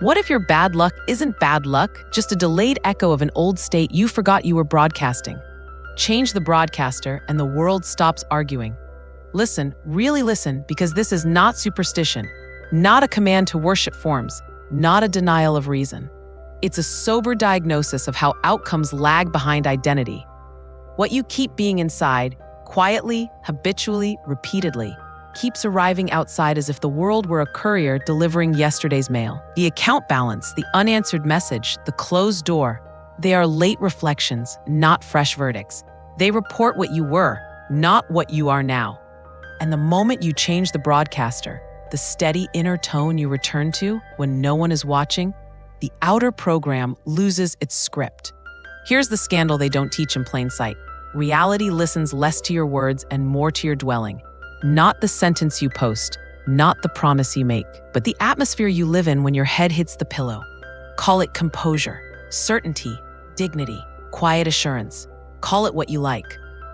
What if your bad luck isn't bad luck, just a delayed echo of an old state you forgot you were broadcasting? Change the broadcaster and the world stops arguing. Listen, really listen, because this is not superstition, not a command to worship forms, not a denial of reason. It's a sober diagnosis of how outcomes lag behind identity. What you keep being inside, quietly, habitually, repeatedly, keeps arriving outside as if the world were a courier delivering yesterday's mail. The account balance, the unanswered message, the closed door, they are late reflections, not fresh verdicts. They report what you were, not what you are now. And the moment you change the broadcaster, the steady inner tone you return to when no one is watching, the outer program loses its script. Here's the scandal they don't teach in plain sight. Reality listens less to your words and more to your dwelling. Not the sentence you post, not the promise you make, but the atmosphere you live in when your head hits the pillow. Call it composure, certainty, dignity, quiet assurance. Call it what you like.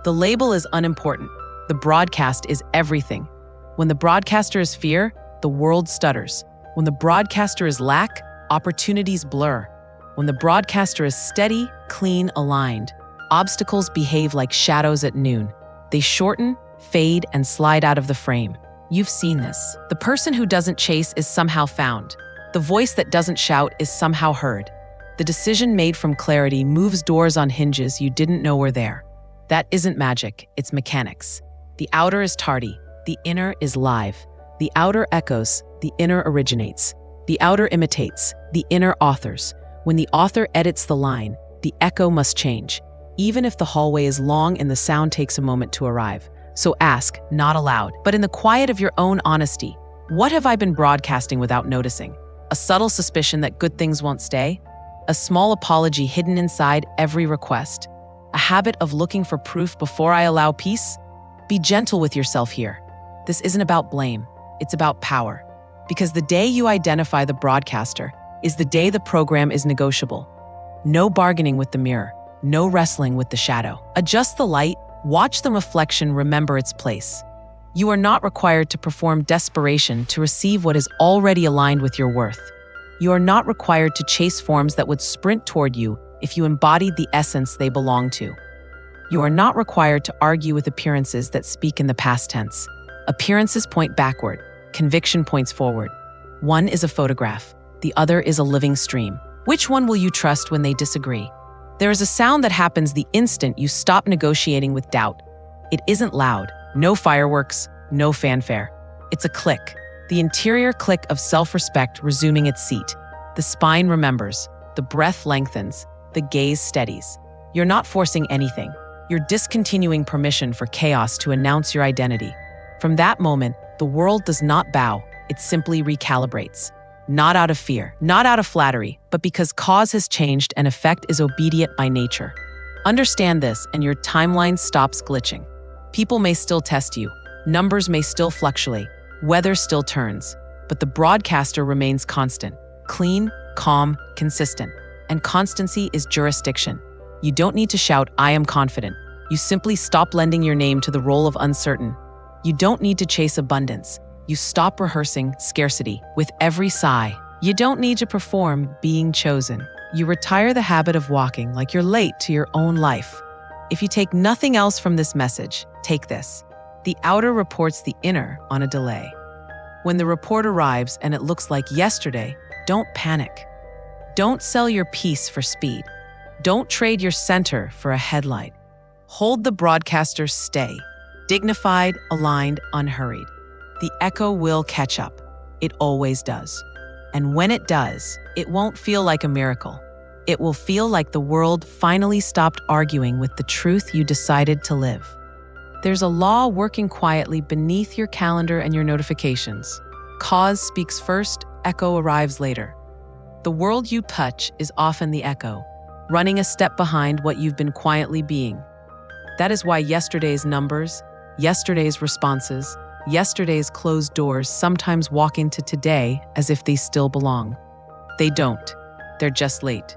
The label is unimportant. The broadcast is everything. When the broadcaster is fear, the world stutters. When the broadcaster is lack, opportunities blur. When the broadcaster is steady, clean, aligned, obstacles behave like shadows at noon. They shorten, fade, and slide out of the frame. You've seen this. The person who doesn't chase is somehow found. The voice that doesn't shout is somehow heard. The decision made from clarity moves doors on hinges you didn't know were there. That isn't magic, it's mechanics. The outer is tardy, the inner is live. The outer echoes, the inner originates. The outer imitates, the inner authors. When the author edits the line, the echo must change, even if the hallway is long and the sound takes a moment to arrive. So ask, not aloud, but in the quiet of your own honesty, what have I been broadcasting without noticing? A subtle suspicion that good things won't stay? A small apology hidden inside every request? A habit of looking for proof before I allow peace? Be gentle with yourself here. This isn't about blame, it's about power. Because the day you identify the broadcaster is the day the program is negotiable. No bargaining with the mirror, no wrestling with the shadow. Adjust the light, watch the reflection remember its place. You are not required to perform desperation to receive what is already aligned with your worth. You are not required to chase forms that would sprint toward you if you embodied the essence they belong to. You are not required to argue with appearances that speak in the past tense. Appearances point backward, conviction points forward. One is a photograph, the other is a living stream. Which one will you trust when they disagree? There is a sound that happens the instant you stop negotiating with doubt. It isn't loud, no fireworks, no fanfare. It's a click, the interior click of self-respect resuming its seat. The spine remembers, the breath lengthens, the gaze steadies. You're not forcing anything. You're discontinuing permission for chaos to announce your identity. From that moment, the world does not bow, it simply recalibrates. Not out of fear, not out of flattery, but because cause has changed and effect is obedient by nature. Understand this and your timeline stops glitching. People may still test you, numbers may still fluctuate, weather still turns, but the broadcaster remains constant, clean, calm, consistent. And constancy is jurisdiction. You don't need to shout, "I am confident." You simply stop lending your name to the role of uncertain. You don't need to chase abundance. You stop rehearsing scarcity with every sigh. You don't need to perform being chosen. You retire the habit of walking like you're late to your own life. If you take nothing else from this message, take this. The outer reports the inner on a delay. When the report arrives and it looks like yesterday, don't panic. Don't sell your peace for speed. Don't trade your center for a headlight. Hold the broadcaster's stay, dignified, aligned, unhurried. The echo will catch up. It always does. And when it does, it won't feel like a miracle. It will feel like the world finally stopped arguing with the truth you decided to live. There's a law working quietly beneath your calendar and your notifications. Cause speaks first, echo arrives later. The world you touch is often the echo, running a step behind what you've been quietly being. That is why yesterday's numbers, yesterday's responses, yesterday's closed doors sometimes walk into today as if they still belong. They don't. They're just late.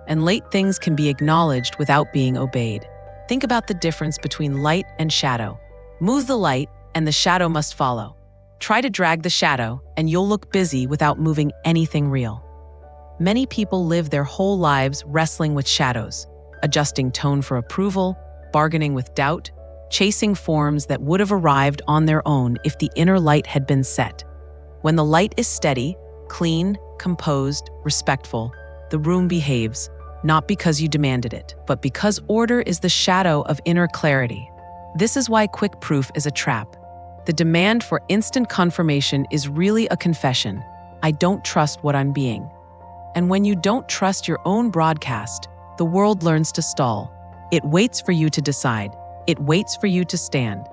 And late things can be acknowledged without being obeyed. Think about the difference between light and shadow. Move the light, and the shadow must follow. Try to drag the shadow, and you'll look busy without moving anything real. Many people live their whole lives wrestling with shadows, adjusting tone for approval, bargaining with doubt, chasing forms that would have arrived on their own if the inner light had been set. When the light is steady, clean, composed, respectful, the room behaves, not because you demanded it, but because order is the shadow of inner clarity. This is why quick proof is a trap. The demand for instant confirmation is really a confession. I don't trust what I'm being. And when you don't trust your own broadcast, the world learns to stall. It waits for you to decide. It waits for you to stand.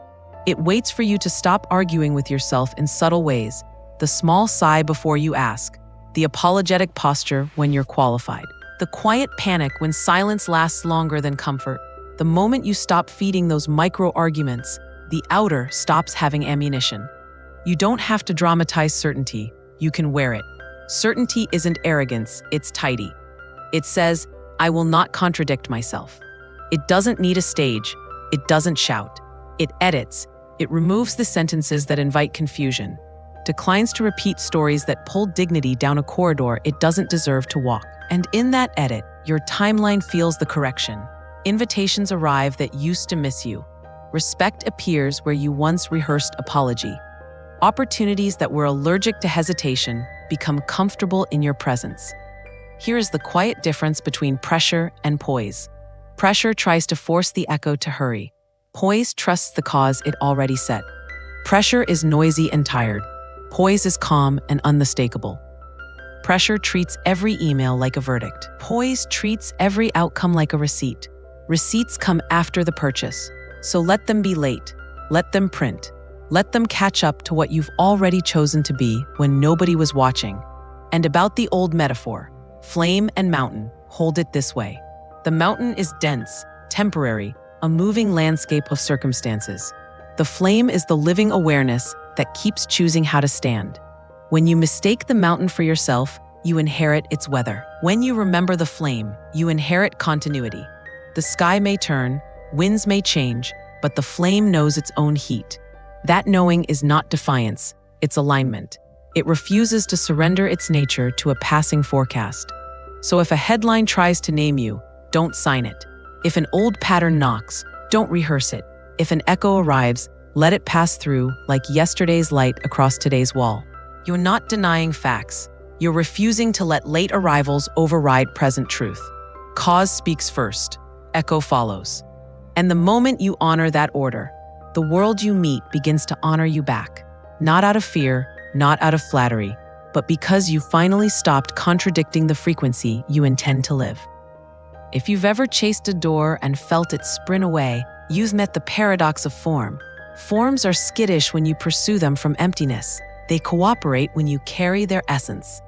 It waits for you to stop arguing with yourself in subtle ways. The small sigh before you ask. The apologetic posture when you're qualified. The quiet panic when silence lasts longer than comfort. The moment you stop feeding those micro-arguments, the outer stops having ammunition. You don't have to dramatize certainty. You can wear it. Certainty isn't arrogance, it's tidy. It says, I will not contradict myself. It doesn't need a stage. It doesn't shout. It edits. It removes the sentences that invite confusion. Declines to repeat stories that pull dignity down a corridor it doesn't deserve to walk. And in that edit, your timeline feels the correction. Invitations arrive that used to miss you. Respect appears where you once rehearsed apology. Opportunities that were allergic to hesitation become comfortable in your presence. Here is the quiet difference between pressure and poise. Pressure tries to force the echo to hurry. Poise trusts the cause it already set. Pressure is noisy and tired. Poise is calm and unmistakable. Pressure treats every email like a verdict. Poise treats every outcome like a receipt. Receipts come after the purchase, so let them be late. Let them print. Let them catch up to what you've already chosen to be when nobody was watching. And about the old metaphor, flame and mountain, hold it this way. The mountain is dense, temporary, a moving landscape of circumstances. The flame is the living awareness that keeps choosing how to stand. When you mistake the mountain for yourself, you inherit its weather. When you remember the flame, you inherit continuity. The sky may turn, winds may change, but the flame knows its own heat. That knowing is not defiance, it's alignment. It refuses to surrender its nature to a passing forecast. So if a headline tries to name you, don't sign it. If an old pattern knocks, don't rehearse it. If an echo arrives, let it pass through like yesterday's light across today's wall. You're not denying facts. You're refusing to let late arrivals override present truth. Cause speaks first. Echo follows. And the moment you honor that order, the world you meet begins to honor you back. Not out of fear, not out of flattery, but because you finally stopped contradicting the frequency you intend to live. If you've ever chased a door and felt it sprint away, you've met the paradox of form. Forms are skittish when you pursue them from emptiness. They cooperate when you carry their essence.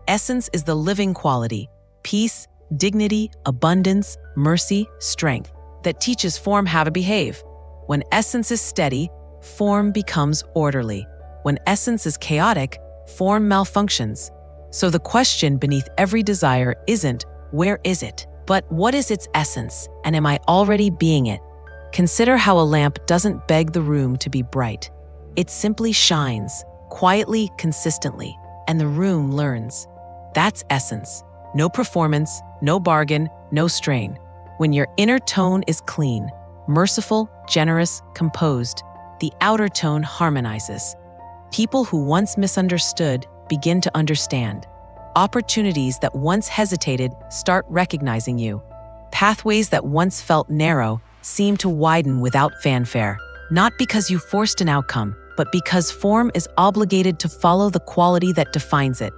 Essence is the living quality, peace, dignity, abundance, mercy, strength, that teaches form how to behave. When essence is steady, form becomes orderly. When essence is chaotic, form malfunctions. So the question beneath every desire isn't, where is it? But what is its essence, and am I already being it? Consider how a lamp doesn't beg the room to be bright. It simply shines, quietly, consistently, and the room learns. That's essence. No performance, no bargain, no strain. When your inner tone is clean, merciful, generous, composed, the outer tone harmonizes. People who once misunderstood begin to understand. Opportunities that once hesitated start recognizing you. Pathways that once felt narrow seem to widen without fanfare, not because you forced an outcome, but because form is obligated to follow the quality that defines it.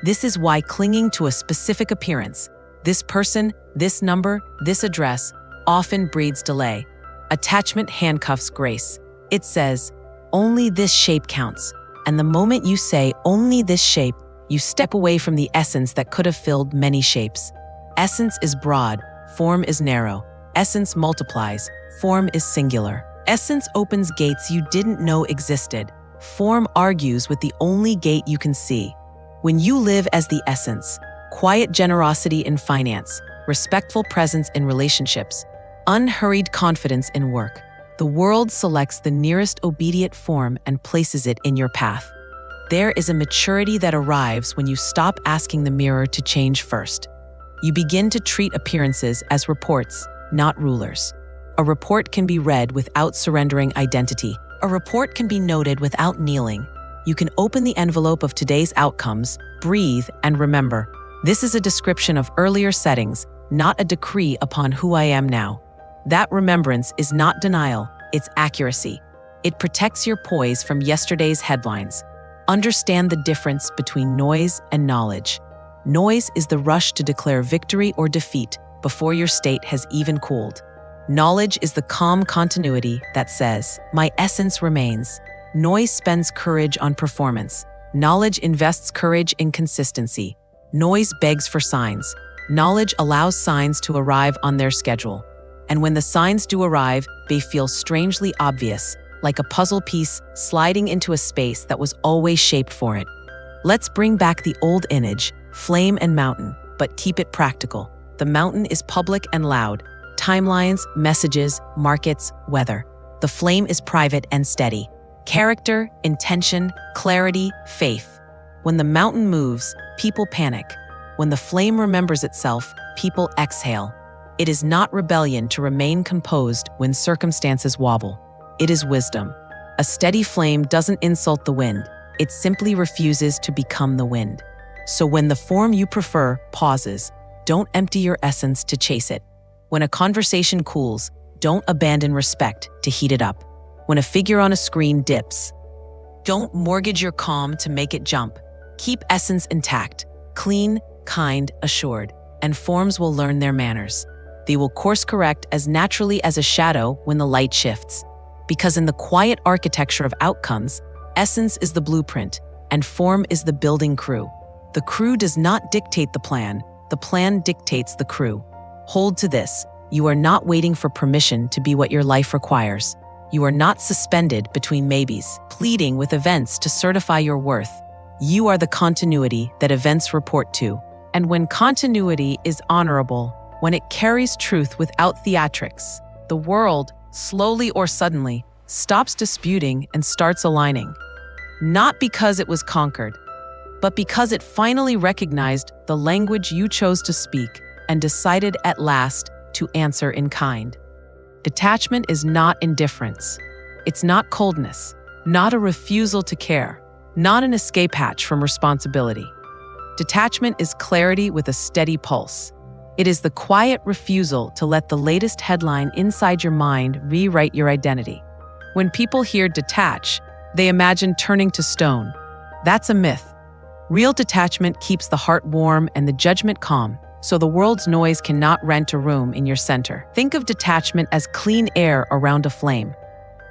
This is why clinging to a specific appearance, this person, this number, this address, often breeds delay. Attachment handcuffs grace. It says, only this shape counts. And the moment you say only this shape, you step away from the essence that could have filled many shapes. Essence is broad, form is narrow. Essence multiplies, form is singular. Essence opens gates you didn't know existed. Form argues with the only gate you can see. When you live as the essence, quiet generosity in finance, respectful presence in relationships, unhurried confidence in work, the world selects the nearest obedient form and places it in your path. There is a maturity that arrives when you stop asking the mirror to change first. You begin to treat appearances as reports, not rulers. A report can be read without surrendering identity. A report can be noted without kneeling. You can open the envelope of today's outcomes, breathe, and remember. This is a description of earlier settings, not a decree upon who I am now. That remembrance is not denial, it's accuracy. It protects your poise from yesterday's headlines. Understand the difference between noise and knowledge. Noise is the rush to declare victory or defeat before your state has even cooled. Knowledge is the calm continuity that says, my essence remains. Noise spends courage on performance. Knowledge invests courage in consistency. Noise begs for signs. Knowledge allows signs to arrive on their schedule. And when the signs do arrive, they feel strangely obvious, like a puzzle piece sliding into a space that was always shaped for it. Let's bring back the old image, flame and mountain, but keep it practical. The mountain is public and loud. Timelines, messages, markets, weather. The flame is private and steady. Character, intention, clarity, faith. When the mountain moves, people panic. When the flame remembers itself, people exhale. It is not rebellion to remain composed when circumstances wobble. It is wisdom. A steady flame doesn't insult the wind. It simply refuses to become the wind. So when the form you prefer pauses, don't empty your essence to chase it. When a conversation cools, don't abandon respect to heat it up. When a figure on a screen dips, don't mortgage your calm to make it jump. Keep essence intact, clean, kind, assured, and forms will learn their manners. They will course correct as naturally as a shadow when the light shifts. Because in the quiet architecture of outcomes, essence is the blueprint, and form is the building crew. The crew does not dictate the plan dictates the crew. Hold to this, you are not waiting for permission to be what your life requires. You are not suspended between maybes, pleading with events to certify your worth. You are the continuity that events report to. And when continuity is honorable, when it carries truth without theatrics, the world, slowly or suddenly, stops disputing and starts aligning. Not because it was conquered, but because it finally recognized the language you chose to speak and decided at last to answer in kind. Detachment is not indifference. It's not coldness, not a refusal to care, not an escape hatch from responsibility. Detachment is clarity with a steady pulse. It is the quiet refusal to let the latest headline inside your mind rewrite your identity. When people hear detach, they imagine turning to stone. That's a myth. Real detachment keeps the heart warm and the judgment calm, so the world's noise cannot rent a room in your center. Think of detachment as clean air around a flame.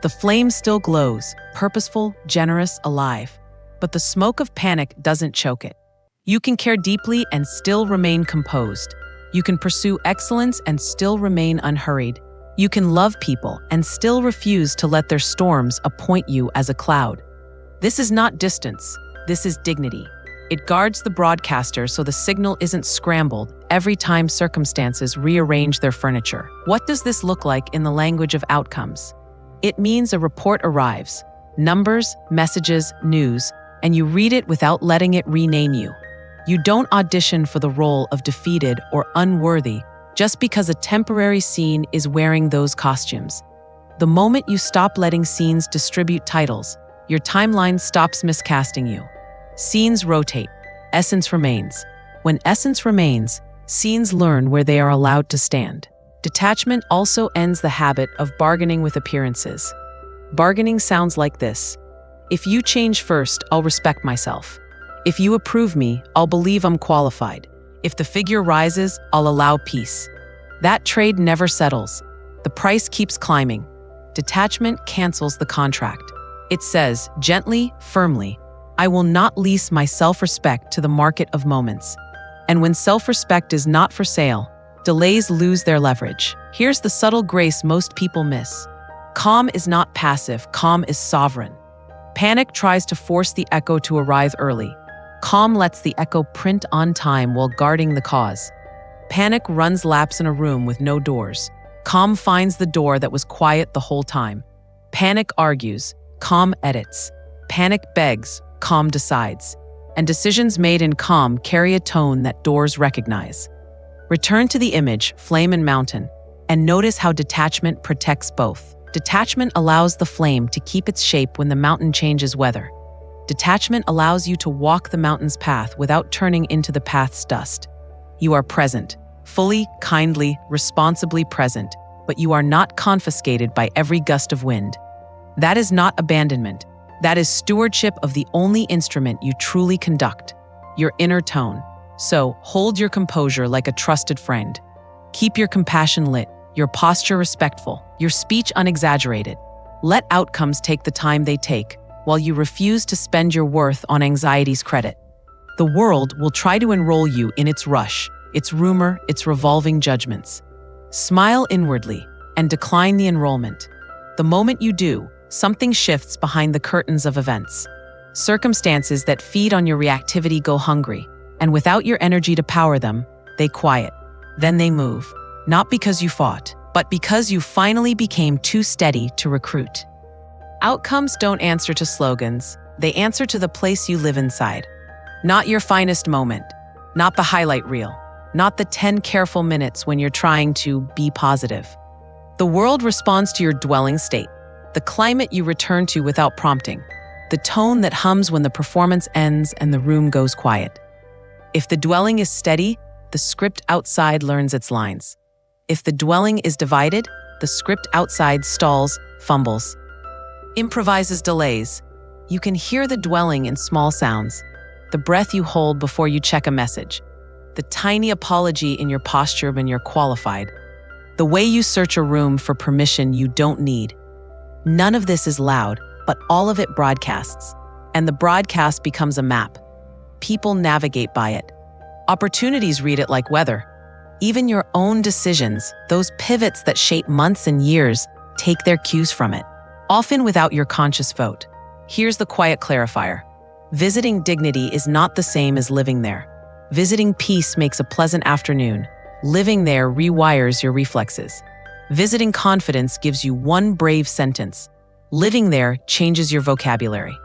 The flame still glows, purposeful, generous, alive. But the smoke of panic doesn't choke it. You can care deeply and still remain composed. You can pursue excellence and still remain unhurried. You can love people and still refuse to let their storms appoint you as a cloud. This is not distance. This is dignity. It guards the broadcaster so the signal isn't scrambled every time circumstances rearrange their furniture. What does this look like in the language of outcomes? It means a report arrives, numbers, messages, news, and you read it without letting it rename you. You don't audition for the role of defeated or unworthy just because a temporary scene is wearing those costumes. The moment you stop letting scenes distribute titles, your timeline stops miscasting you. Scenes rotate, essence remains. When essence remains, scenes learn where they are allowed to stand. Detachment also ends the habit of bargaining with appearances. Bargaining sounds like this: if you change first, I'll respect myself. If you approve me, I'll believe I'm qualified. If the figure rises, I'll allow peace. That trade never settles. The price keeps climbing. Detachment cancels the contract. It says, gently, firmly, I will not lease my self-respect to the market of moments. And when self-respect is not for sale, delays lose their leverage. Here's the subtle grace most people miss. Calm is not passive, calm is sovereign. Panic tries to force the echo to arrive early. Calm lets the echo print on time while guarding the cause. Panic runs laps in a room with no doors. Calm finds the door that was quiet the whole time. Panic argues. Calm edits. Panic begs. calm decides, and decisions made in calm carry a tone that doors recognize. Return to the image, flame and mountain, and notice how detachment protects both. Detachment allows the flame to keep its shape when the mountain changes weather. Detachment allows you to walk the mountain's path without turning into the path's dust. You are present, fully, kindly, responsibly present, but you are not confiscated by every gust of wind. That is not abandonment. That is stewardship of the only instrument you truly conduct, your inner tone. So, hold your composure like a trusted friend. Keep your compassion lit, your posture respectful, your speech unexaggerated. Let outcomes take the time they take, while you refuse to spend your worth on anxiety's credit. The world will try to enroll you in its rush, its rumor, its revolving judgments. Smile inwardly and decline the enrollment. The moment you do, something shifts behind the curtains of events. Circumstances that feed on your reactivity go hungry, and without your energy to power them, they quiet. Then they move, not because you fought, but because you finally became too steady to recruit. Outcomes don't answer to slogans, they answer to the place you live inside. Not your finest moment, not the highlight reel, not the 10 careful minutes when you're trying to be positive. The world responds to your dwelling state, the climate you return to without prompting, the tone that hums when the performance ends and the room goes quiet. If the dwelling is steady, the script outside learns its lines. If the dwelling is divided, the script outside stalls, fumbles, improvises, delays. You can hear the dwelling in small sounds, the breath you hold before you check a message, the tiny apology in your posture when you're qualified, the way you search a room for permission you don't need. None of this is loud, but all of it broadcasts, and the broadcast becomes a map. People navigate by it. Opportunities read it like weather. Even your own decisions, those pivots that shape months and years, take their cues from it, often without your conscious vote. Here's the quiet clarifier. Visiting dignity is not the same as living there. Visiting peace makes a pleasant afternoon. Living there rewires your reflexes. Visiting confidence gives you one brave sentence. Living there changes your vocabulary.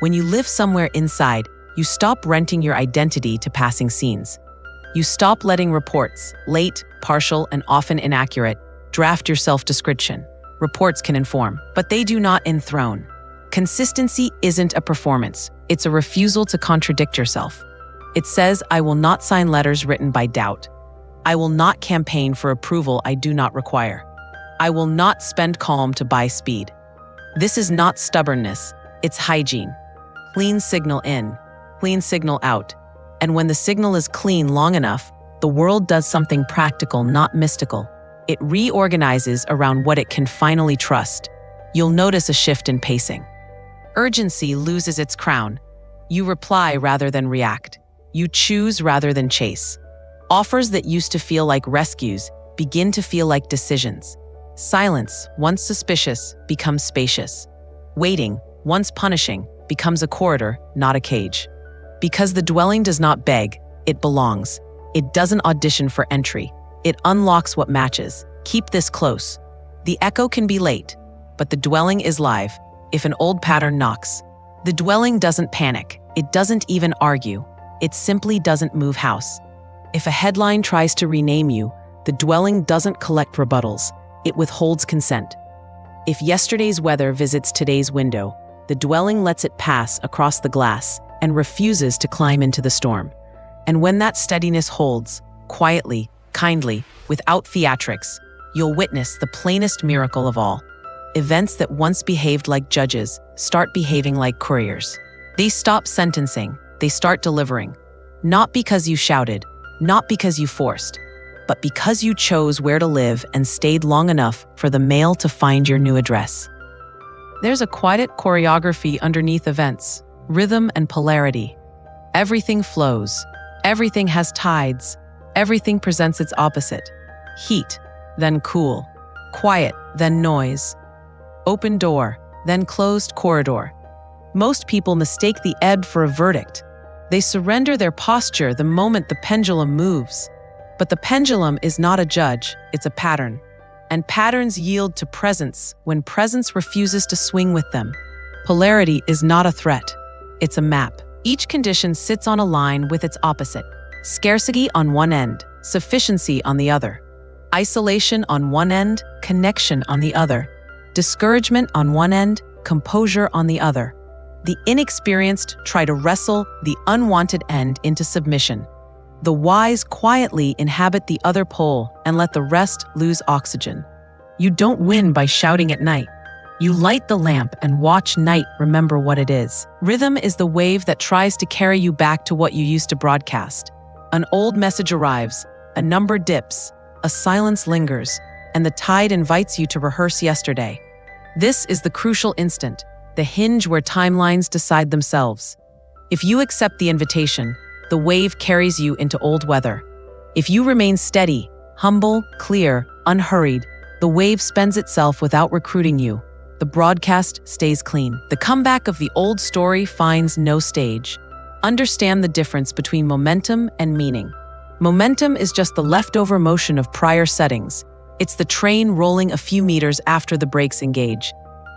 When you live somewhere inside, you stop renting your identity to passing scenes. You stop letting reports, late, partial, and often inaccurate, draft your self-description. Reports can inform, but they do not enthrone. Consistency isn't a performance. It's a refusal to contradict yourself. It says, I will not sign letters written by doubt. I will not campaign for approval I do not require. I will not spend calm to buy speed. This is not stubbornness, it's hygiene. Clean signal in, clean signal out. And when the signal is clean long enough, the world does something practical, not mystical. It reorganizes around what it can finally trust. You'll notice a shift in pacing. Urgency loses its crown. You reply rather than react. You choose rather than chase. Offers that used to feel like rescues begin to feel like decisions. Silence, once suspicious, becomes spacious. Waiting, once punishing, becomes a corridor, not a cage. Because the dwelling does not beg, it belongs. It doesn't audition for entry. It unlocks what matches. Keep this close. The echo can be late, but the dwelling is live. If an old pattern knocks, the dwelling doesn't panic. It doesn't even argue. It simply doesn't move house. If a headline tries to rename you, the dwelling doesn't collect rebuttals. It withholds consent. If yesterday's weather visits today's window, the dwelling lets it pass across the glass and refuses to climb into the storm. And when that steadiness holds, quietly, kindly, without theatrics, you'll witness the plainest miracle of all. Events that once behaved like judges start behaving like couriers. They stop sentencing, they start delivering. Not because you shouted, not because you forced, but because you chose where to live and stayed long enough for the mail to find your new address. There's a quiet choreography underneath events, rhythm and polarity. Everything flows. Everything has tides. Everything presents its opposite. Heat, then cool. Quiet, then noise. Open door, then closed corridor. Most people mistake the ebb for a verdict. They surrender their posture the moment the pendulum moves. But the pendulum is not a judge, it's a pattern. And patterns yield to presence when presence refuses to swing with them. Polarity is not a threat. It's a map. Each condition sits on a line with its opposite. Scarcity on one end, sufficiency on the other. Isolation on one end, connection on the other. Discouragement on one end, composure on the other. The inexperienced try to wrestle the unwanted end into submission. The wise quietly inhabit the other pole and let the rest lose oxygen. You don't win by shouting at night. You light the lamp and watch night remember what it is. Rhythm is the wave that tries to carry you back to what you used to broadcast. An old message arrives, a number dips, a silence lingers, and the tide invites you to rehearse yesterday. This is the crucial instant, the hinge where timelines decide themselves. If you accept the invitation, the wave carries you into old weather. If you remain steady, humble, clear, unhurried, the wave spends itself without recruiting you. The broadcast stays clean. The comeback of the old story finds no stage. Understand the difference between momentum and meaning. Momentum is just the leftover motion of prior settings. It's the train rolling a few meters after the brakes engage.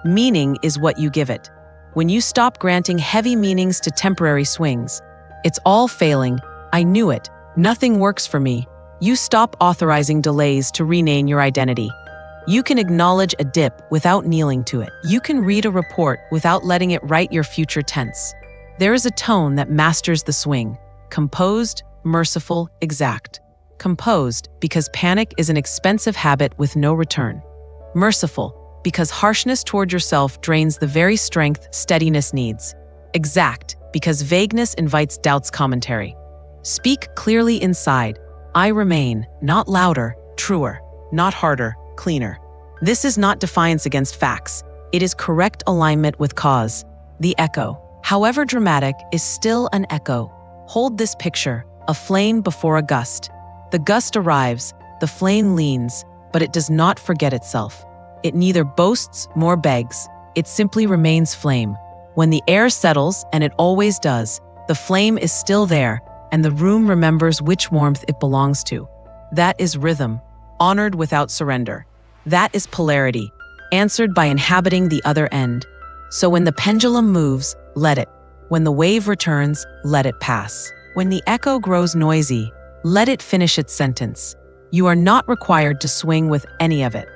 Meaning is what you give it. When you stop granting heavy meanings to temporary swings, it's all failing, I knew it, nothing works for me. You stop authorizing delays to rename your identity. You can acknowledge a dip without kneeling to it. You can read a report without letting it write your future tense. There is a tone that masters the swing. Composed, merciful, exact. Composed because panic is an expensive habit with no return. Merciful because harshness toward yourself drains the very strength steadiness needs. Exact because vagueness invites doubt's commentary. Speak clearly inside. I remain, not louder, truer, not harder, cleaner. This is not defiance against facts. It is correct alignment with cause. The echo, however dramatic, is still an echo. Hold this picture, a flame before a gust. The gust arrives, the flame leans, but it does not forget itself. It neither boasts nor begs. It simply remains flame. When the air settles, and it always does, the flame is still there, and the room remembers which warmth it belongs to. That is rhythm, honored without surrender. That is polarity, answered by inhabiting the other end. So when the pendulum moves, let it. When the wave returns, let it pass. When the echo grows noisy, let it finish its sentence. You are not required to swing with any of it.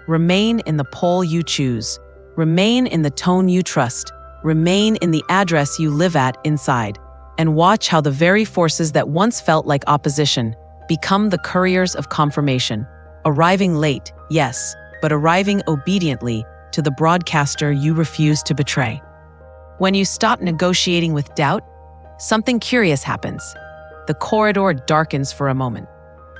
Remain in the pole you choose. Remain in the tone you trust. Remain in the address you live at inside. And watch how the very forces that once felt like opposition become the couriers of confirmation. Arriving late, yes, but arriving obediently to the broadcaster you refuse to betray. When you stop negotiating with doubt, something curious happens. The corridor darkens for a moment.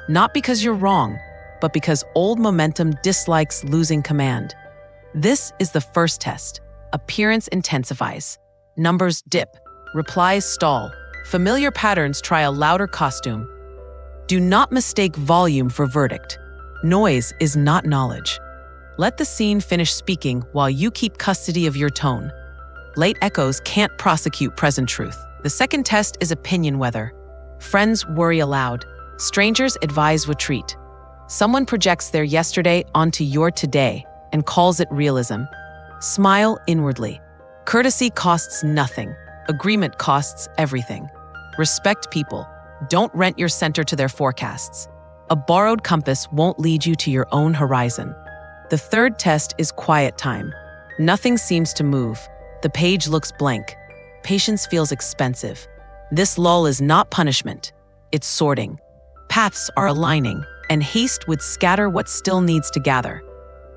Not because you're wrong, but because old momentum dislikes losing command. This is the first test. Appearance intensifies. Numbers dip. Replies stall. Familiar patterns try a louder costume. Do not mistake volume for verdict. Noise is not knowledge. Let the scene finish speaking while you keep custody of your tone. Late echoes can't prosecute present truth. The second test is opinion weather. Friends worry aloud. Strangers advise retreat. Someone projects their yesterday onto your today and calls it realism. Smile inwardly. Courtesy costs nothing. Agreement costs everything. Respect people. Don't rent your center to their forecasts. A borrowed compass won't lead you to your own horizon. The third test is quiet time. Nothing seems to move. The page looks blank. Patience feels expensive. This lull is not punishment. It's sorting. Paths are aligning, and haste would scatter what still needs to gather.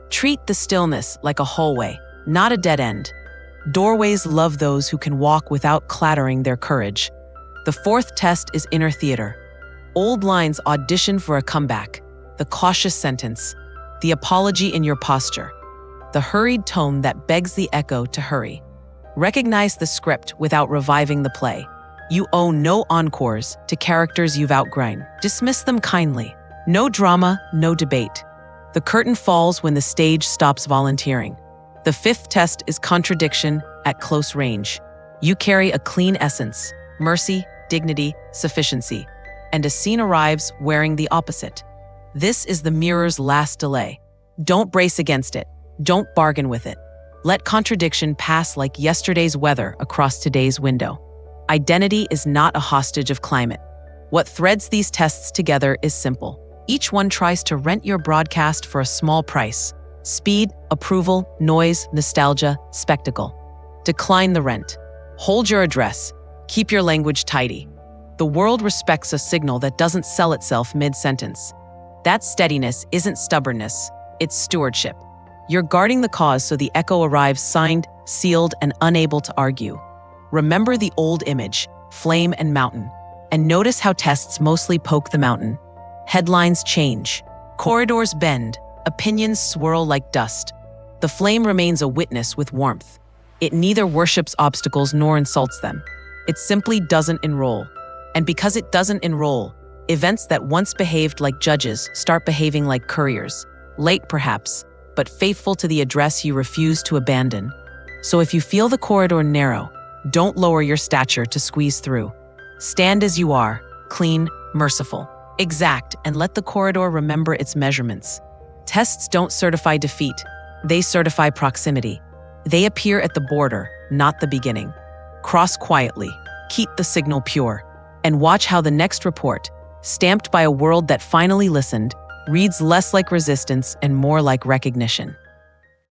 Treat the stillness like a hallway, not a dead end. Doorways love those who can walk without clattering their courage. The fourth test is inner theater. Old lines audition for a comeback. The cautious sentence. The apology in your posture. The hurried tone that begs the echo to hurry. Recognize the script without reviving the play. You owe no encores to characters you've outgrown. Dismiss them kindly. No drama, no debate. The curtain falls when the stage stops volunteering. The fifth test is contradiction at close range. You carry a clean essence, mercy, dignity, sufficiency, and a scene arrives wearing the opposite. This is the mirror's last delay. Don't brace against it. Don't bargain with it. Let contradiction pass like yesterday's weather across today's window. Identity is not a hostage of climate. What threads these tests together is simple. Each one tries to rent your broadcast for a small price. Speed, approval, noise, nostalgia, spectacle. Decline the rent. Hold your address. Keep your language tidy. The world respects a signal that doesn't sell itself mid-sentence. That steadiness isn't stubbornness, it's stewardship. You're guarding the cause so the echo arrives signed, sealed, and unable to argue. Remember the old image, flame and mountain, and notice how tests mostly poke the mountain. Headlines change. Corridors bend. Opinions swirl like dust. The flame remains a witness with warmth. It neither worships obstacles nor insults them. It simply doesn't enroll. And because it doesn't enroll, events that once behaved like judges start behaving like couriers. Late perhaps, but faithful to the address you refuse to abandon. So if you feel the corridor narrow, don't lower your stature to squeeze through. Stand as you are, clean, merciful, exact, and let the corridor remember its measurements. Tests don't certify defeat, they certify proximity. They appear at the border, not the beginning. Cross quietly, keep the signal pure, and watch how the next report, stamped by a world that finally listened, reads less like resistance and more like recognition.